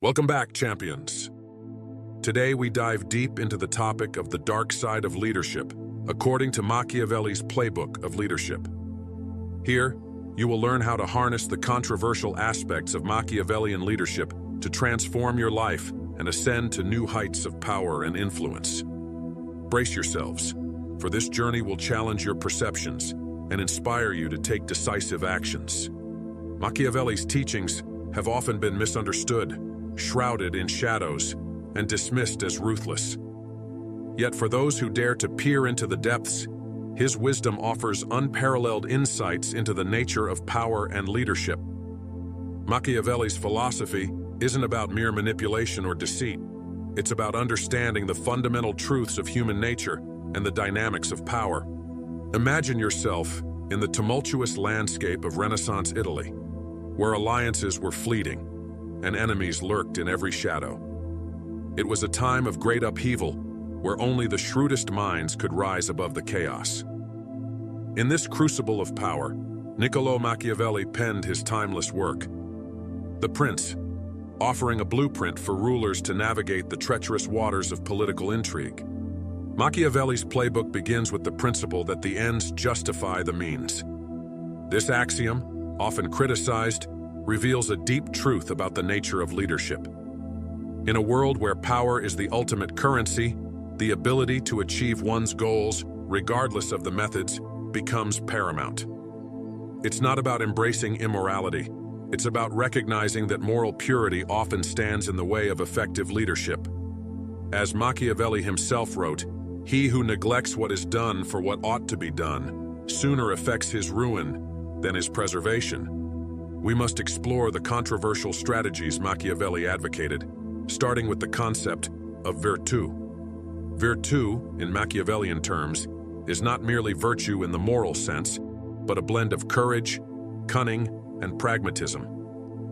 Welcome back, champions. Today we dive deep into the topic of the dark side of leadership, according to Machiavelli's Playbook of Leadership. Here, you will learn how to harness the controversial aspects of Machiavellian leadership to transform your life and ascend to new heights of power and influence. Brace yourselves, for this journey will challenge your perceptions and inspire you to take decisive actions. Machiavelli's teachings have often been misunderstood, shrouded in shadows, and dismissed as ruthless. Yet for those who dare to peer into the depths, his wisdom offers unparalleled insights into the nature of power and leadership. Machiavelli's philosophy isn't about mere manipulation or deceit. It's about understanding the fundamental truths of human nature and the dynamics of power. Imagine yourself in the tumultuous landscape of Renaissance Italy, where alliances were fleeting and enemies lurked in every shadow. It was a time of great upheaval where only the shrewdest minds could rise above the chaos. In this crucible of power, Niccolò Machiavelli penned his timeless work, The Prince, offering a blueprint for rulers to navigate the treacherous waters of political intrigue. Machiavelli's playbook begins with the principle that the ends justify the means. This axiom, often criticized, reveals a deep truth about the nature of leadership. In a world where power is the ultimate currency, the ability to achieve one's goals, regardless of the methods, becomes paramount. It's not about embracing immorality. It's about recognizing that moral purity often stands in the way of effective leadership. As Machiavelli himself wrote, "He who neglects what is done for what ought to be done sooner effects his ruin than his preservation." We must explore the controversial strategies Machiavelli advocated, starting with the concept of virtù. Virtù, in Machiavellian terms, is not merely virtue in the moral sense, but a blend of courage, cunning, and pragmatism.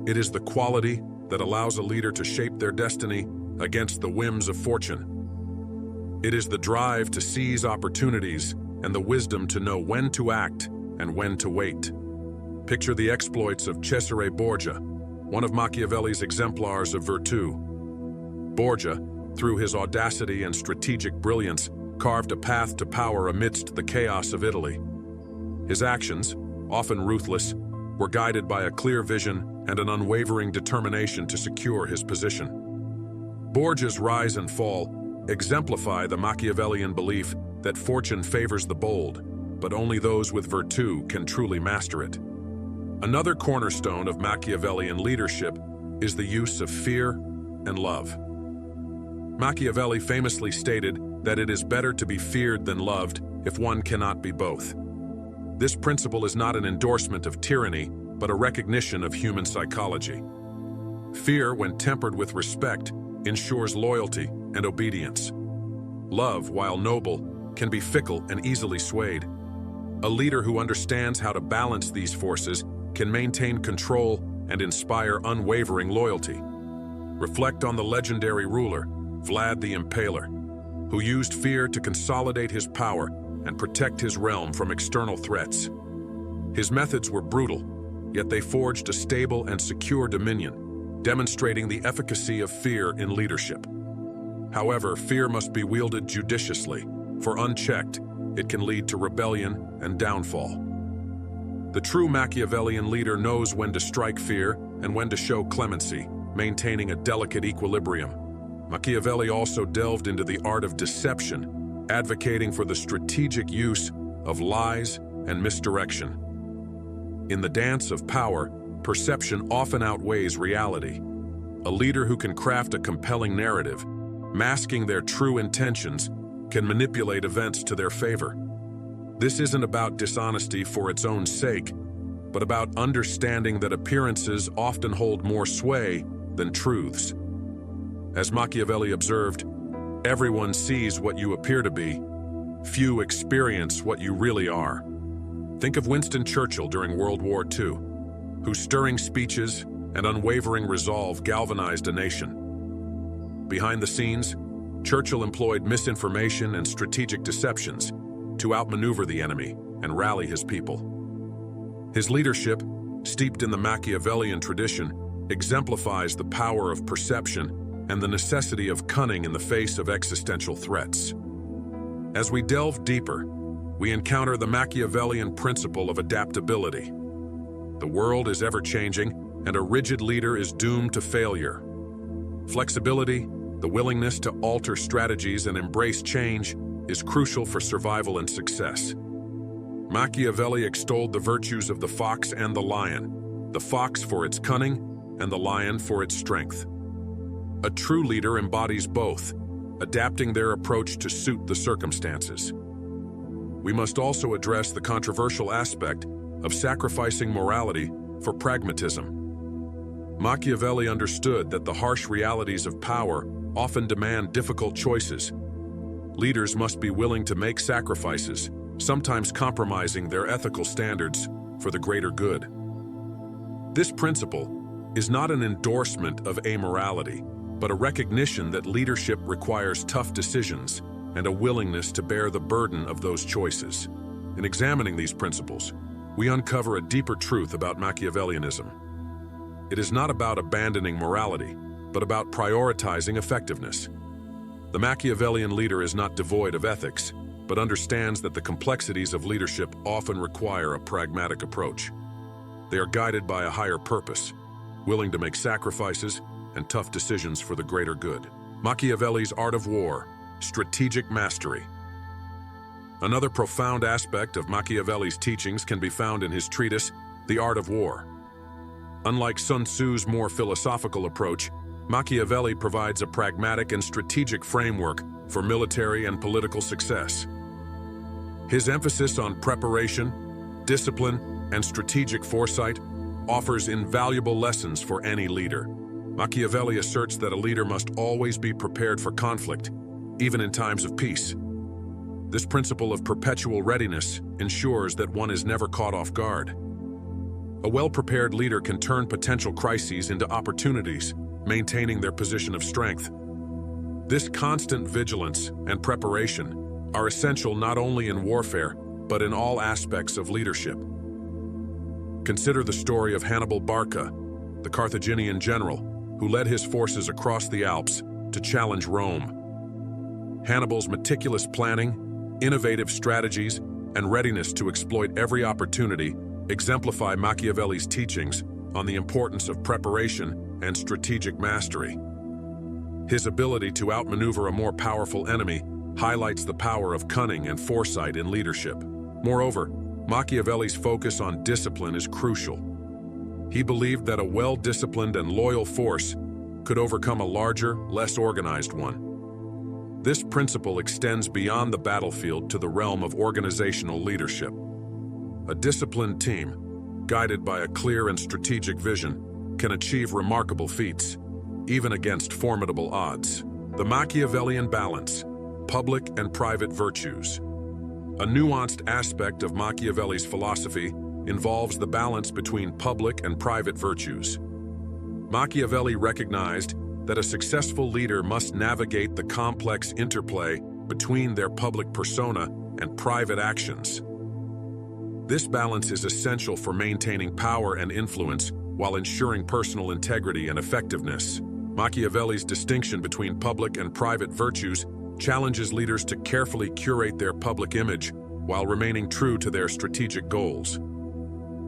It is the quality that allows a leader to shape their destiny against the whims of fortune. It is the drive to seize opportunities and the wisdom to know when to act and when to wait. Picture the exploits of Cesare Borgia, one of Machiavelli's exemplars of virtù. Borgia, through his audacity and strategic brilliance, carved a path to power amidst the chaos of Italy. His actions, often ruthless, were guided by a clear vision and an unwavering determination to secure his position. Borgia's rise and fall exemplify the Machiavellian belief that fortune favors the bold, but only those with virtù can truly master it. Another cornerstone of Machiavellian leadership is the use of fear and love. Machiavelli famously stated that it is better to be feared than loved if one cannot be both. This principle is not an endorsement of tyranny, but a recognition of human psychology. Fear, when tempered with respect, ensures loyalty and obedience. Love, while noble, can be fickle and easily swayed. A leader who understands how to balance these forces can maintain control and inspire unwavering loyalty. Reflect on the legendary ruler, Vlad the Impaler, who used fear to consolidate his power and protect his realm from external threats. His methods were brutal, yet they forged a stable and secure dominion, demonstrating the efficacy of fear in leadership. However, fear must be wielded judiciously, for unchecked, it can lead to rebellion and downfall. The true Machiavellian leader knows when to strike fear and when to show clemency, maintaining a delicate equilibrium. Machiavelli also delved into the art of deception, advocating for the strategic use of lies and misdirection. In the dance of power, perception often outweighs reality. A leader who can craft a compelling narrative, masking their true intentions, can manipulate events to their favor. This isn't about dishonesty for its own sake, but about understanding that appearances often hold more sway than truths. As Machiavelli observed, everyone sees what you appear to be. Few experience what you really are. Think of Winston Churchill during World War II, whose stirring speeches and unwavering resolve galvanized a nation. Behind the scenes, Churchill employed misinformation and strategic deceptions to outmaneuver the enemy and rally his people. His leadership, steeped in the Machiavellian tradition, exemplifies the power of perception and the necessity of cunning in the face of existential threats. As we delve deeper, we encounter the Machiavellian principle of adaptability. The world is ever-changing, and a rigid leader is doomed to failure. Flexibility, the willingness to alter strategies and embrace change, is crucial for survival and success. Machiavelli extolled the virtues of the fox and the lion, the fox for its cunning and the lion for its strength. A true leader embodies both, adapting their approach to suit the circumstances. We must also address the controversial aspect of sacrificing morality for pragmatism. Machiavelli understood that the harsh realities of power often demand difficult choices. Leaders must be willing to make sacrifices, sometimes compromising their ethical standards for the greater good. This principle is not an endorsement of amorality, but a recognition that leadership requires tough decisions and a willingness to bear the burden of those choices. In examining these principles, we uncover a deeper truth about Machiavellianism. It is not about abandoning morality, but about prioritizing effectiveness. The Machiavellian leader is not devoid of ethics, but understands that the complexities of leadership often require a pragmatic approach. They are guided by a higher purpose, willing to make sacrifices and tough decisions for the greater good. Machiavelli's art of war, strategic mastery. Another profound aspect of Machiavelli's teachings can be found in his treatise, The Art of War. Unlike Sun Tzu's more philosophical approach, Machiavelli provides a pragmatic and strategic framework for military and political success. His emphasis on preparation, discipline, and strategic foresight offers invaluable lessons for any leader. Machiavelli asserts that a leader must always be prepared for conflict, even in times of peace. This principle of perpetual readiness ensures that one is never caught off guard. A well-prepared leader can turn potential crises into opportunities, maintaining their position of strength. This constant vigilance and preparation are essential not only in warfare, but in all aspects of leadership. Consider the story of Hannibal Barca, the Carthaginian general, who led his forces across the Alps to challenge Rome. Hannibal's meticulous planning, innovative strategies, and readiness to exploit every opportunity exemplify Machiavelli's teachings on the importance of preparation and strategic mastery. His ability to outmaneuver a more powerful enemy highlights the power of cunning and foresight in leadership. Moreover, Machiavelli's focus on discipline is crucial. He believed that a well-disciplined and loyal force could overcome a larger, less organized one. This principle extends beyond the battlefield to the realm of organizational leadership. A disciplined team, guided by a clear and strategic vision, can achieve remarkable feats, even against formidable odds. The Machiavellian balance, public and private virtues. A nuanced aspect of Machiavelli's philosophy involves the balance between public and private virtues. Machiavelli recognized that a successful leader must navigate the complex interplay between their public persona and private actions. This balance is essential for maintaining power and influence while ensuring personal integrity and effectiveness. Machiavelli's distinction between public and private virtues challenges leaders to carefully curate their public image while remaining true to their strategic goals.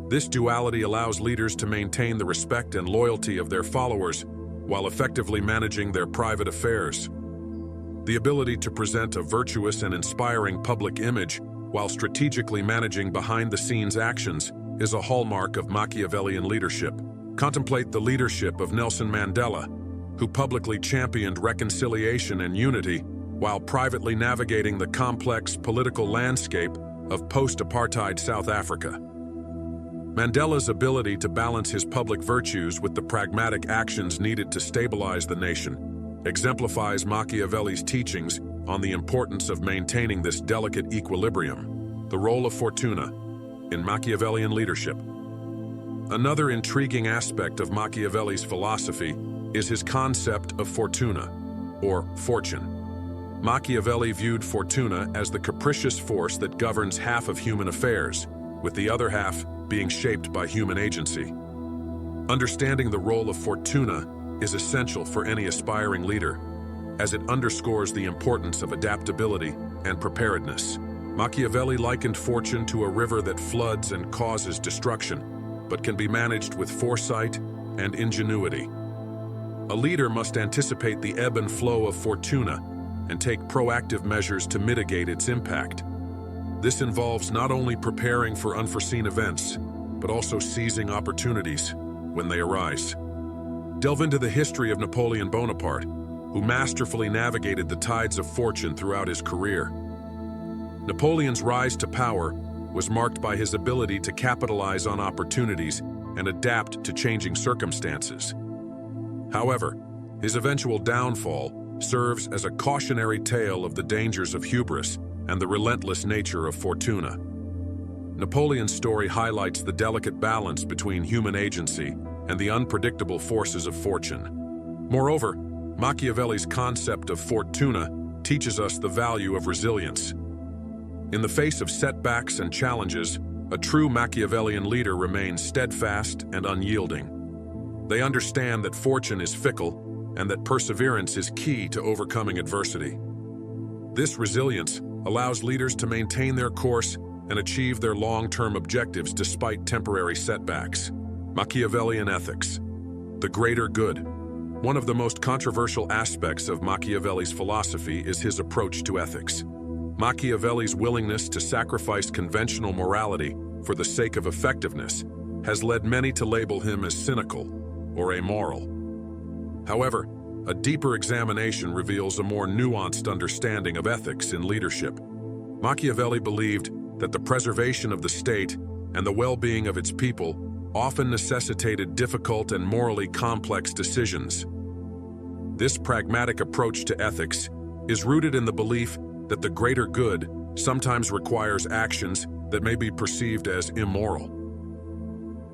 This duality allows leaders to maintain the respect and loyalty of their followers while effectively managing their private affairs. The ability to present a virtuous and inspiring public image while strategically managing behind-the-scenes actions is a hallmark of Machiavellian leadership. Contemplate the leadership of Nelson Mandela, who publicly championed reconciliation and unity while privately navigating the complex political landscape of post-apartheid South Africa. Mandela's ability to balance his public virtues with the pragmatic actions needed to stabilize the nation exemplifies Machiavelli's teachings on the importance of maintaining this delicate equilibrium. The role of Fortuna in Machiavellian leadership. Another intriguing aspect of Machiavelli's philosophy is his concept of fortuna, or fortune. Machiavelli viewed fortuna as the capricious force that governs half of human affairs, with the other half being shaped by human agency. Understanding the role of fortuna is essential for any aspiring leader, as it underscores the importance of adaptability and preparedness. Machiavelli likened fortune to a river that floods and causes destruction, but can be managed with foresight and ingenuity. A leader must anticipate the ebb and flow of fortuna and take proactive measures to mitigate its impact. This involves not only preparing for unforeseen events, but also seizing opportunities when they arise. Delve into the history of Napoleon Bonaparte, who masterfully navigated the tides of fortune throughout his career. Napoleon's rise to power was marked by his ability to capitalize on opportunities and adapt to changing circumstances. However, his eventual downfall serves as a cautionary tale of the dangers of hubris and the relentless nature of fortuna. Napoleon's story highlights the delicate balance between human agency and the unpredictable forces of fortune. Moreover, Machiavelli's concept of fortuna teaches us the value of resilience. In the face of setbacks and challenges, a true Machiavellian leader remains steadfast and unyielding. They understand that fortune is fickle and that perseverance is key to overcoming adversity. This resilience allows leaders to maintain their course and achieve their long-term objectives despite temporary setbacks. Machiavellian ethics. The greater good. One of the most controversial aspects of Machiavelli's philosophy is his approach to ethics. Machiavelli's willingness to sacrifice conventional morality for the sake of effectiveness has led many to label him as cynical or amoral. However, a deeper examination reveals a more nuanced understanding of ethics in leadership. Machiavelli believed that the preservation of the state and the well-being of its people often necessitated difficult and morally complex decisions. This pragmatic approach to ethics is rooted in the belief that the greater good sometimes requires actions that may be perceived as immoral.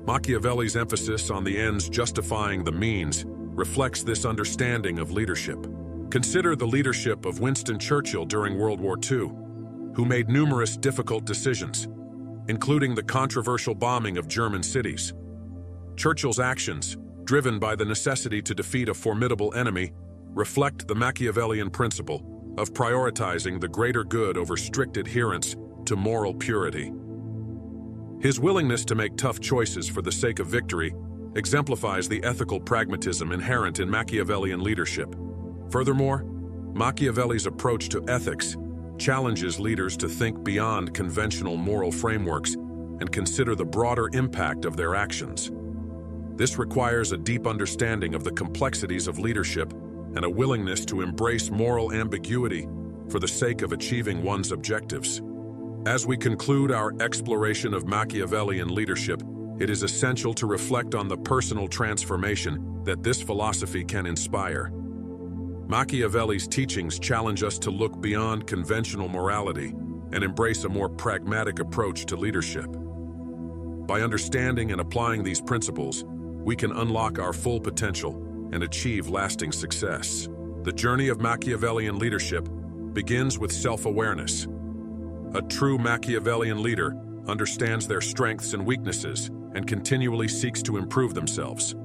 Machiavelli's emphasis on the ends justifying the means reflects this understanding of leadership. Consider the leadership of Winston Churchill during World War II, who made numerous difficult decisions, including the controversial bombing of German cities. Churchill's actions, driven by the necessity to defeat a formidable enemy, reflect the Machiavellian principle of prioritizing the greater good over strict adherence to moral purity. His willingness to make tough choices for the sake of victory exemplifies the ethical pragmatism inherent in Machiavellian leadership. Furthermore, Machiavelli's approach to ethics challenges leaders to think beyond conventional moral frameworks and consider the broader impact of their actions. This requires a deep understanding of the complexities of leadership and a willingness to embrace moral ambiguity for the sake of achieving one's objectives. As we conclude our exploration of Machiavellian leadership, it is essential to reflect on the personal transformation that this philosophy can inspire. Machiavelli's teachings challenge us to look beyond conventional morality and embrace a more pragmatic approach to leadership. By understanding and applying these principles, we can unlock our full potential and achieve lasting success. The journey of Machiavellian leadership begins with self-awareness. A true Machiavellian leader understands their strengths and weaknesses and continually seeks to improve themselves.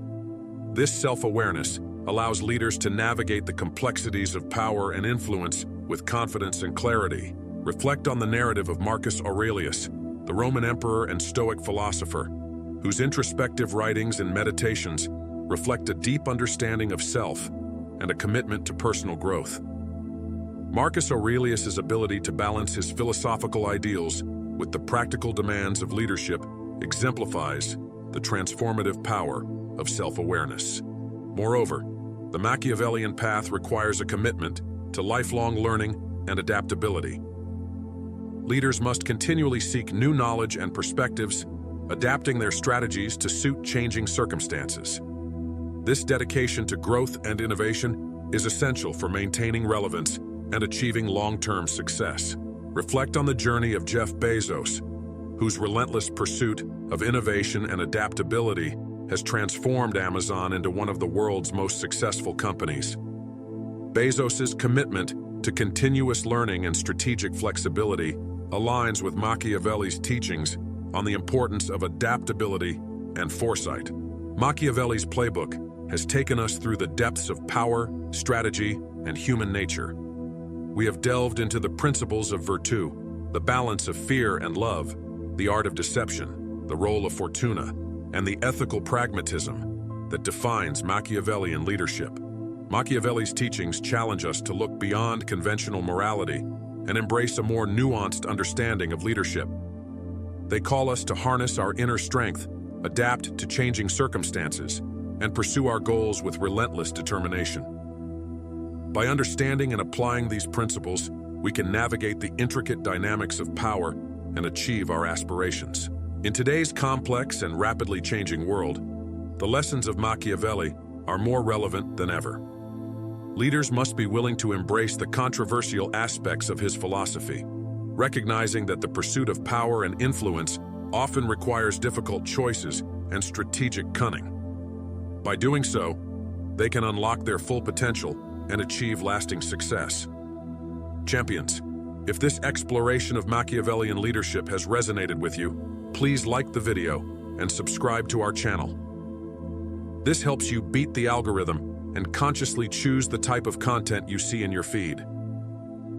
This self-awareness allows leaders to navigate the complexities of power and influence with confidence and clarity. Reflect on the narrative of Marcus Aurelius, the Roman emperor and Stoic philosopher, whose introspective writings and meditations reflect a deep understanding of self and a commitment to personal growth. Marcus Aurelius's ability to balance his philosophical ideals with the practical demands of leadership exemplifies the transformative power of self-awareness. Moreover, the Machiavellian path requires a commitment to lifelong learning and adaptability. Leaders must continually seek new knowledge and perspectives, adapting their strategies to suit changing circumstances. This dedication to growth and innovation is essential for maintaining relevance and achieving long-term success. Reflect on the journey of Jeff Bezos, whose relentless pursuit of innovation and adaptability has transformed Amazon into one of the world's most successful companies. Bezos's commitment to continuous learning and strategic flexibility aligns with Machiavelli's teachings on the importance of adaptability and foresight. Machiavelli's Playbook has taken us through the depths of power, strategy, and human nature. We have delved into the principles of virtue, the balance of fear and love, the art of deception, the role of fortuna, and the ethical pragmatism that defines Machiavellian leadership. Machiavelli's teachings challenge us to look beyond conventional morality and embrace a more nuanced understanding of leadership. They call us to harness our inner strength, adapt to changing circumstances, and pursue our goals with relentless determination. By understanding and applying these principles, we can navigate the intricate dynamics of power and achieve our aspirations. In today's complex and rapidly changing world, the lessons of Machiavelli are more relevant than ever. Leaders must be willing to embrace the controversial aspects of his philosophy, recognizing that the pursuit of power and influence often requires difficult choices and strategic cunning. By doing so, they can unlock their full potential and achieve lasting success. Champions, if this exploration of Machiavellian leadership has resonated with you, please like the video and subscribe to our channel. This helps you beat the algorithm and consciously choose the type of content you see in your feed.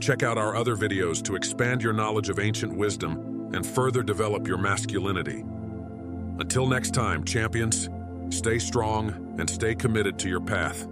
Check out our other videos to expand your knowledge of ancient wisdom and further develop your masculinity. Until next time, champions, stay strong and stay committed to your path.